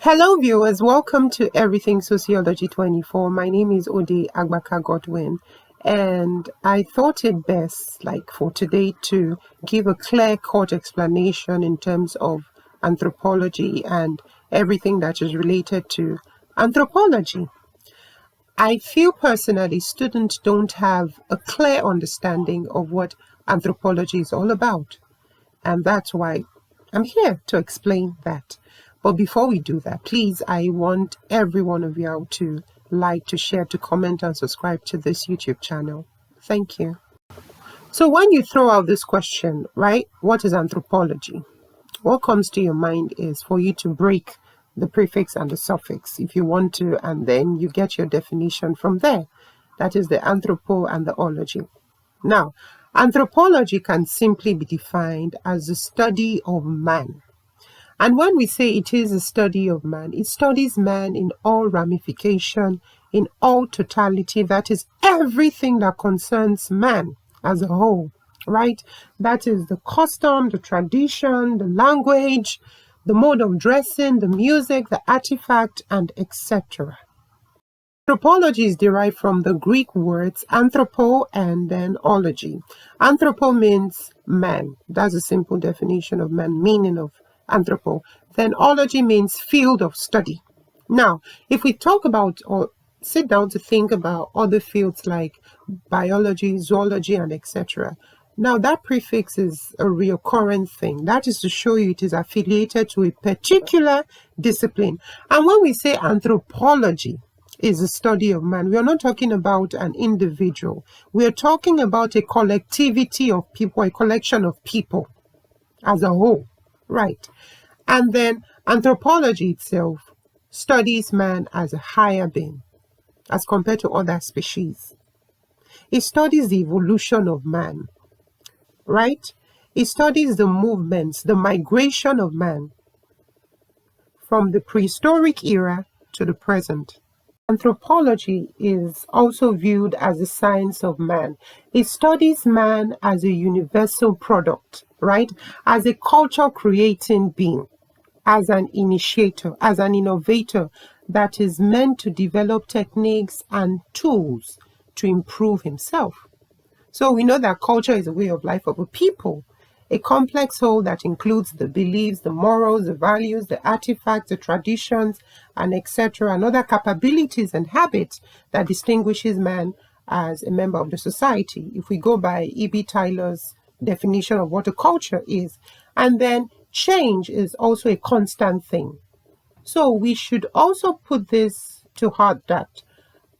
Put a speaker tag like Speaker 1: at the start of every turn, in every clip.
Speaker 1: Hello viewers, welcome to Everything Sociology 24. My name is Ode Agbaka Godwin, and I thought it best, for today, to give a clear-cut explanation in terms of anthropology and everything that is related to anthropology. I feel personally students don't have a clear understanding of what anthropology is all about, and that's why I'm here to explain that. But before we do that, please, I want every one of you to like, to share, to comment, and subscribe to this YouTube channel. Thank you. So when you throw out this question, right, what is anthropology? What comes to your mind is for you to break the prefix and the suffix if you want to, and then you get your definition from there. That is the anthropo and the ology. Now, anthropology can simply be defined as the study of man. And when we say it is a study of man, it studies man in all ramification, in all totality. That is everything that concerns man as a whole, right? That is the custom, the tradition, the language, the mode of dressing, the music, the artifact, and etc. Anthropology is derived from the Greek words anthropo and then ology. Anthropo means man. That's a simple definition of man, meaning of anthropo. Then ology means field of study. Now, if we talk about or sit down to think about other fields like biology, zoology, and etc., now that prefix is a recurrent thing. That is to show you it is affiliated to a particular discipline. And when we say anthropology is a study of man, we are not talking about an individual. We are talking about a collectivity of people, a collection of people as a whole. Right. And then anthropology itself studies man as a higher being as compared to other species. It studies the evolution of man, right? It studies the movements, the migration of man from the prehistoric era to the present. Anthropology is also viewed as a science of man. It studies man as a universal product, right? As a culture creating being, as an initiator, as an innovator that is meant to develop techniques and tools to improve himself. So we know that culture is a way of life of a people, a complex whole that includes the beliefs, the morals, the values, the artifacts, the traditions, and etc., and other capabilities and habits that distinguishes man as a member of the society, if we go by E.B. Tyler's definition of what a culture is. And then change is also a constant thing. So we should also put this to heart that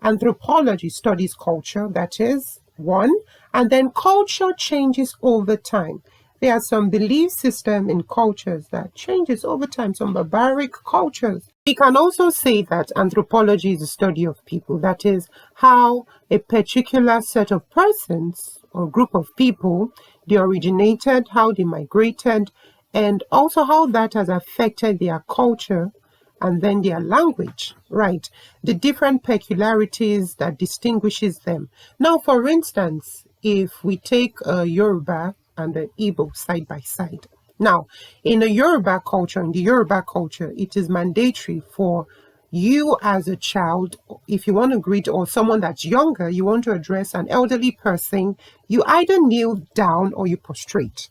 Speaker 1: anthropology studies culture, that is one, and then culture changes over time. There are some belief systems in cultures that changes over time, some barbaric cultures. We can also say that anthropology is a study of people. That is how a particular set of persons or group of people, they originated, how they migrated, and also how that has affected their culture and then their language, right? The different peculiarities that distinguishes them. Now, for instance, if we take Yoruba and the Igbo side by side. Now, in the Yoruba culture, it is mandatory for you as a child, if you want to greet or someone that's younger, you want to address an elderly person, you either kneel down or you prostrate.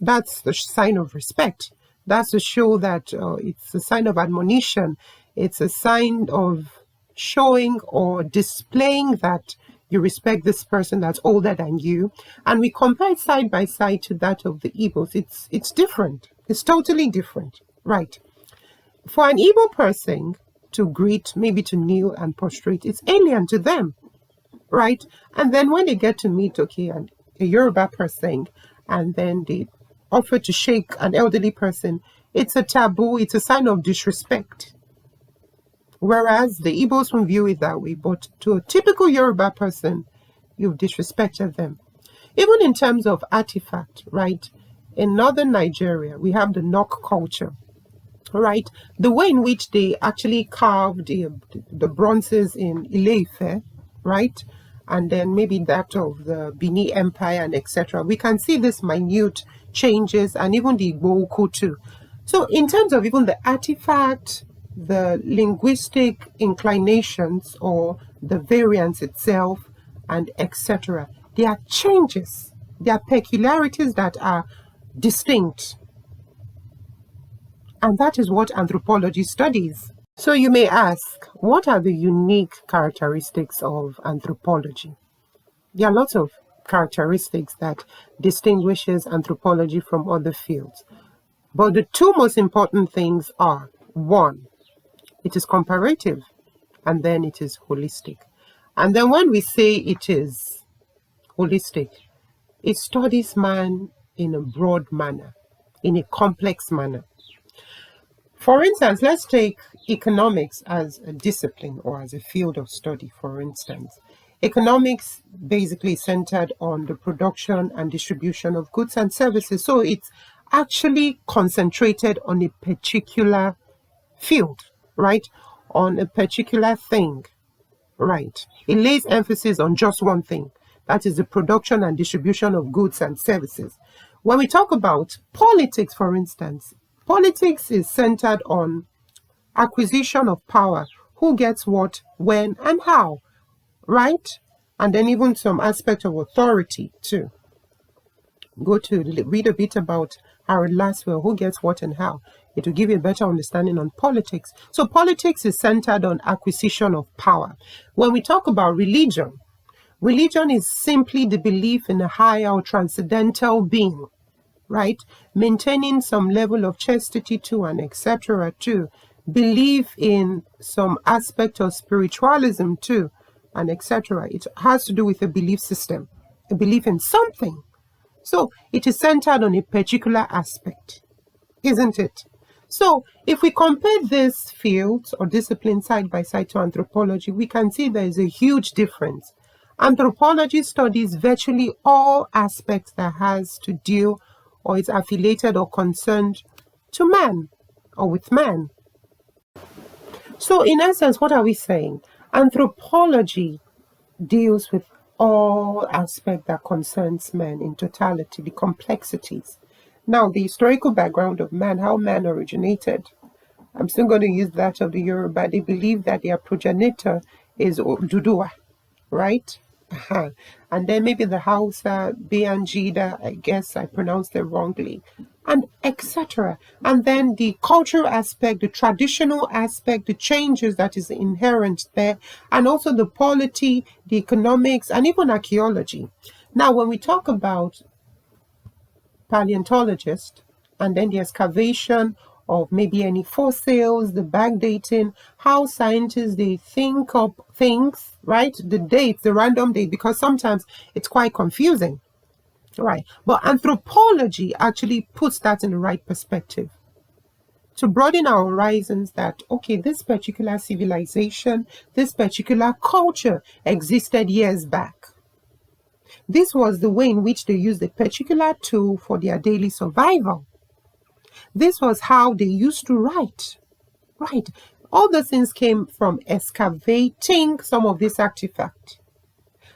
Speaker 1: That's the sign of respect. That's to show that it's a sign of admonition. It's a sign of showing or displaying that you respect this person that's older than you. And we compare it side by side to that of the Igbos. It's different. It's totally different, right? For an Igbo person to greet, maybe to kneel and prostrate, it's alien to them, right? And then when they get to meet, a Yoruba person, and then they offer to shake an elderly person, it's a taboo, it's a sign of disrespect. Whereas the Igbos won't view it that way, but to a typical Yoruba person, you've disrespected them. Even in terms of artifact, right? In northern Nigeria, we have the Nok culture, right? The way in which they actually carved the bronzes in Ile-Ife, right? And then maybe that of the Bini Empire and etc. We can see this minute changes, and even the Igbo too. So in terms of even the artifact, the linguistic inclinations or the variance itself, and etc. There are changes, there are peculiarities that are distinct. And that is what anthropology studies. So you may ask, what are the unique characteristics of anthropology? There are lots of characteristics that distinguishes anthropology from other fields. But the two most important things are, one, it is comparative, and then it is holistic. And then when we say it is holistic, it studies man in a broad manner, in a complex manner. For instance, let's take economics as a discipline or as a field of study, for instance. Economics basically centered on the production and distribution of goods and services. So it's actually concentrated on a particular field, right? On a particular thing, right? It lays emphasis on just one thing. That is the production and distribution of goods and services. When we talk about politics, for instance, politics is centered on acquisition of power, who gets what, when, and how, right? And then even some aspect of authority too. Go to read a bit about Harold Laswell, who gets what and how. It will give you a better understanding on politics. So politics is centered on acquisition of power. When we talk about religion, religion is simply the belief in a higher or transcendental being, right? Maintaining some level of chastity too, and etc. too. Belief in some aspect of spiritualism too, and etc. It has to do with a belief system, a belief in something. So it is centered on a particular aspect, isn't it? So if we compare this field or discipline side by side to anthropology, we can see there is a huge difference. Anthropology studies virtually all aspects that has to deal or is affiliated or concerned to man or with man. So in essence, what are we saying? Anthropology deals with all aspects that concerns man in totality, the complexities. Now, the historical background of man, how man originated, I'm still going to use that of the Yoruba. They believe that their progenitor is Dudua, right? And then maybe the Hausa, Bianjida, I guess I pronounced it wrongly, and etc. And then the cultural aspect, the traditional aspect, the changes that is inherent there, and also the polity, the economics, and even archaeology. Now, when we talk about paleontologists, and then the excavation of maybe any fossils, the backdating, how scientists, they think up things, right? The dates, the random date, because sometimes it's quite confusing, right? But anthropology actually puts that in the right perspective to broaden our horizons that, okay, this particular civilization, this particular culture existed years back. This was the way in which they used a particular tool for their daily survival. This was how they used to write. Right. All the things came from excavating some of these artifacts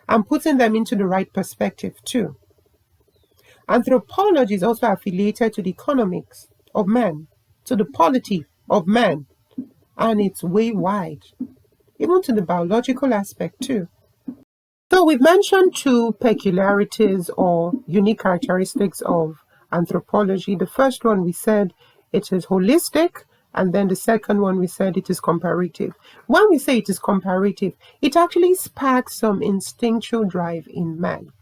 Speaker 1: and putting them into the right perspective too. Anthropology is also affiliated to the economics of man, to the polity of man, and it's way wide, even to the biological aspect too. So we've mentioned two peculiarities or unique characteristics of anthropology. The first one we said it is holistic, and then the second one we said it is comparative. When we say it is comparative, it actually sparks some instinctual drive in man.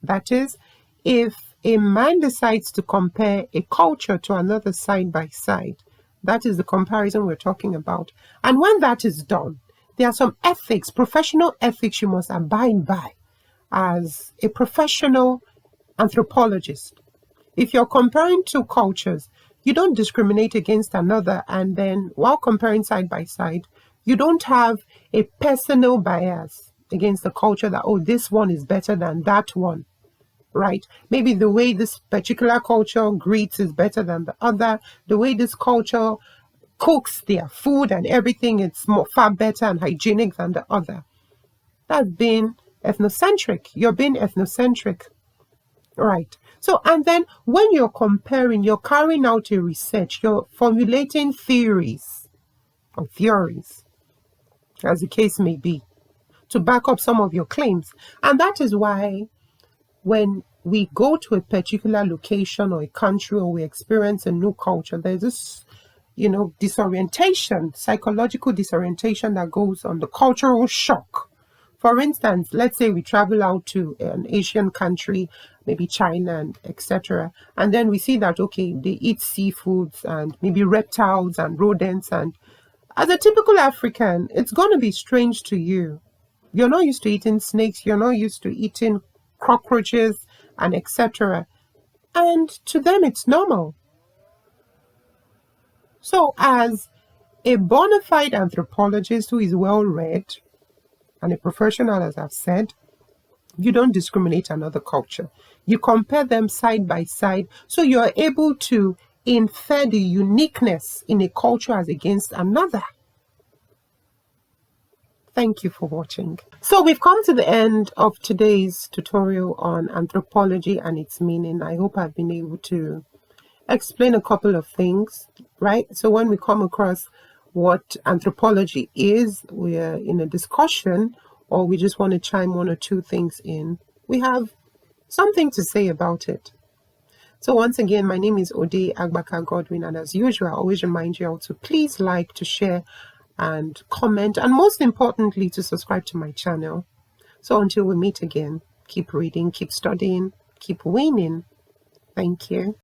Speaker 1: That is, if a man decides to compare a culture to another side by side, that is the comparison we're talking about. And when that is done, there are some ethics, professional ethics you must abide by as a professional anthropologist. If you're comparing two cultures, you don't discriminate against another, and then while comparing side by side, you don't have a personal bias against the culture that, oh, this one is better than that one, right? Maybe the way this particular culture greets is better than the other, the way this culture cooks their food and everything, it's far better and hygienic than the other. That's being ethnocentric. You're being ethnocentric, right? So, and then when you're comparing, you're carrying out a research, you're formulating theories, or theories, as the case may be, to back up some of your claims. And that is why when we go to a particular location or a country, or we experience a new culture, there's this, disorientation, psychological disorientation that goes on, the cultural shock. For instance, let's say we travel out to an Asian country, maybe China and etc. And then we see that, okay, they eat seafoods and maybe reptiles and rodents. And as a typical African, it's going to be strange to you. You're not used to eating snakes. You're not used to eating cockroaches and etc. And to them, it's normal. So as a bona fide anthropologist who is well read and a professional, as I've said, you don't discriminate another culture. You compare them side by side, so you're able to infer the uniqueness in a culture as against another. Thank you for watching. So we've come to the end of today's tutorial on anthropology and its meaning. I hope I've been able to explain a couple of things, right? So when we come across what anthropology is, we're in a discussion, or we just want to chime one or two things in, we have something to say about it. So once again, my name is Ode Agbaka Godwin, and as usual, I always remind you all to please like, to share, and comment, and most importantly, to subscribe to my channel. So until we meet again, keep reading, keep studying, keep winning. Thank you.